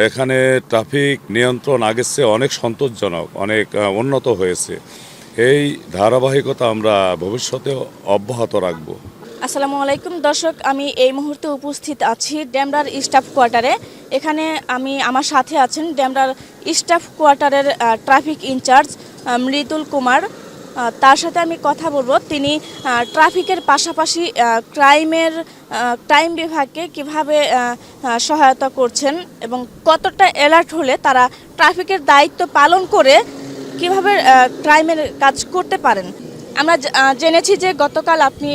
এখানে ট্রাফিক নিয়ন্ত্রণ আগের চেয়ে অনেক সন্তোষজনক, অনেক উন্নত হয়েছে। এই ধারাবাহিকতা আমরা ভবিষ্যতে অব্যাহত রাখব। আসসালামু আলাইকুম দর্শক, আমি এই মুহূর্তে উপস্থিত আছি ডেমরার স্টাফ কোয়ার্টারে। এখানে আমার সাথে আছেন ডেমরার স্টাফ কোয়ার্টারের ট্রাফিক ইনচার্জ মৃদুল কুমার। তার সাথে আমি কথা বলবো তিনি ট্রাফিকের পাশাপাশি ক্রাইম বিভাগকে কিভাবে সহায়তা করছেন এবং কতটা অ্যালার্ট হলে তারা ট্রাফিকের দায়িত্ব পালন করে কিভাবে ক্রাইমের কাজ করতে পারেন। আমরা জেনেছি যে গতকাল আপনি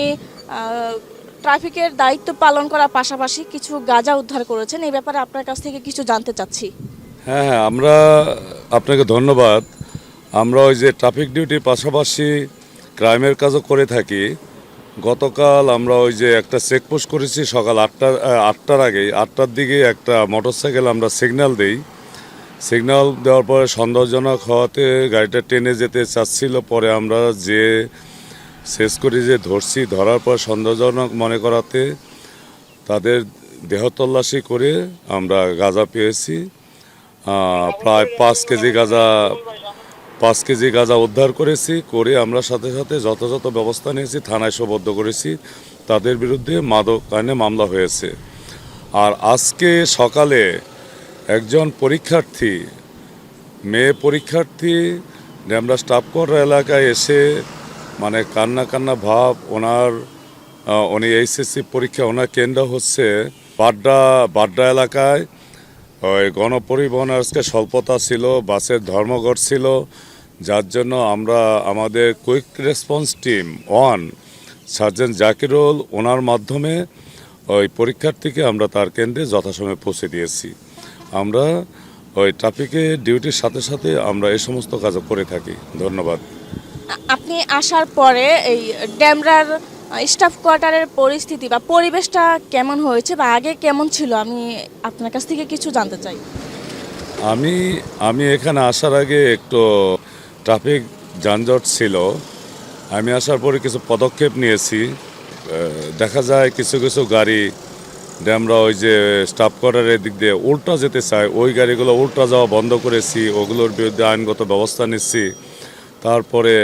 ট্রাফিকের দায়িত্ব পালন করার পাশাপাশি কিছু গাঁজা উদ্ধার করেছেন। এই ব্যাপারে আপনার কাছ থেকে কিছু জানতে চাচ্ছি। হ্যাঁ, আমরা আপনাকে ধন্যবাদ। আমরা ওই যে ট্রাফিক ডিউটির পাশাপাশি ক্রাইমের কাজও করে থাকি। গতকাল আমরা ওই যে একটা চেকপোস্ট করেছি সকাল 8টার আগে, 8টার দিকে একটা মোটরসাইকেল আমরা সিগন্যাল দেই। সিগন্যাল দেওয়ার পরে সন্দেহজনক হওয়াতে গাড়িটা টেনে যেতে চাচ্ছিল, পরে আমরা যে শেষ করি যে ধরছি, ধরার পর সন্দেহজনক মনে করাতে তাদের দেহ তল্লাশি করে আমরা গাঁজা পেয়েছি। প্রায় 5 কেজি গাঁজা উদ্ধার করেছি। করে আমরা সাথে সাথে যথাযথ ব্যবস্থা নিয়েছি, থানায় সোপর্দ করেছি। তাদের বিরুদ্ধে মাদক আইনে মামলা হয়েছে। আর আজকে সকালে একজন পরীক্ষার্থী, মেয়ে পরীক্ষার্থী ডেমরা স্টাফ কোয়ার্টার এলাকায় এসে মানে কান্না ভাব। উনি এইচএসসি পরীক্ষা, ওনার কেন্দ্র হচ্ছে বাড্ডা এলাকায়। ওই গণপরিবহন আজকে স্বল্পতা ছিল, বাসের ধর্মঘট ছিল, যার জন্য আমরা আমাদের quick response team 1 sergeant Zakirul, ওনার মাধ্যমে ওই পরীক্ষার্থীকে আমরা তার কেন্দ্রে যথাসময়ে পৌঁছে দিয়েছি। আমরা ওই ট্রাফিকে ডিউটির সাথে সাথে আমরা এই সমস্ত কাজ করে থাকি। ধন্যবাদ। আপনি আসার পরে এই ডেমরার স্টাফ কোয়ার্টারের পরিস্থিতি বা পরিবেশটা কেমন হয়েছে বা আগে কেমন ছিল, আমি আপনার কাছ থেকে কিছু জানতে চাই। আমি এখানে আসার আগে একটু ট্রাফিক যানজট ছিল। আমি আসার পরে কিছু পদক্ষেপ নিয়েছি। দেখা যায় কিছু গাড়ি আমরা ওই যে স্টাফ কোয়ার্টারের দিক দিয়ে উল্টা যেতে চায়, ওই গাড়িগুলো উল্টা যাওয়া বন্ধ করেছি, ওগুলোর বিরুদ্ধে আইনগত ব্যবস্থা নিচ্ছি। তারপরে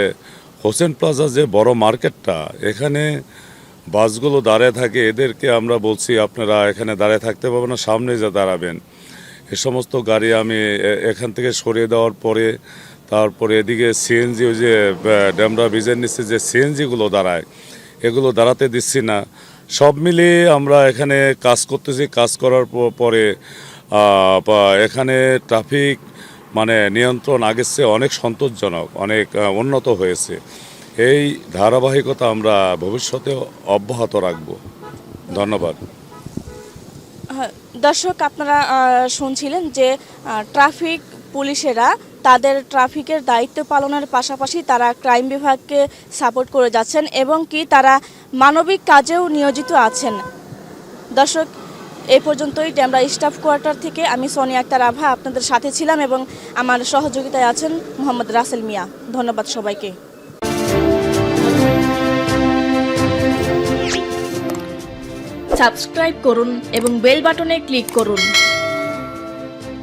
হোসেন প্লাজা যে বড় মার্কেটটা, এখানে বাসগুলো দাঁড়িয়ে থাকে, এদেরকে আমরা বলছি আপনারা এখানে দাঁড়িয়ে থাকতে পারবেন না, সামনে যে দাঁড়াবেন। এ সমস্ত গাড়ি আমি এখান থেকে সরিয়ে দেওয়ার পরে তারপরে এদিকে সিএনজি, ওই যে ডেমরা ব্রিজের নিচে যে সিএনজিগুলো দাঁড়ায়, এগুলো দাঁড়াতে দিচ্ছি না। সব মিলিয়ে আমরা এখানে কাজ করতেছি। কাজ করার পরে এখানে ট্রাফিক মানে নিয়ন্ত্রণ আগের চেয়ে অনেক সন্তোষজনক, অনেক উন্নত হয়েছে। এই ধারাবাহিকতা আমরা ভবিষ্যতে অব্যাহত রাখব। ধন্যবাদ। দর্শক, আপনারা শুনছিলেন যে ট্রাফিক পুলিশেরা তাদের ট্রাফিকের দায়িত্ব পালনের পাশাপাশি তারা ক্রাইম বিভাগকে সাপোর্ট করে যাচ্ছেন এবং কি তারা মানবিক কাজেও নিয়োজিত আছেন। দর্শক, এই পর্যন্তই ডেমরা স্টাফ কোয়ার্টার থেকে আমি সোনিয়া আক্তার আভা আপনাদের সাথে ছিলাম এবং আমার সহযোগিতায় আছেন মোহাম্মদ রাসেল মিয়া। ধন্যবাদ সবাইকে। সাবস্ক্রাইব করুন এবং বেল বাটনে ক্লিক করুন।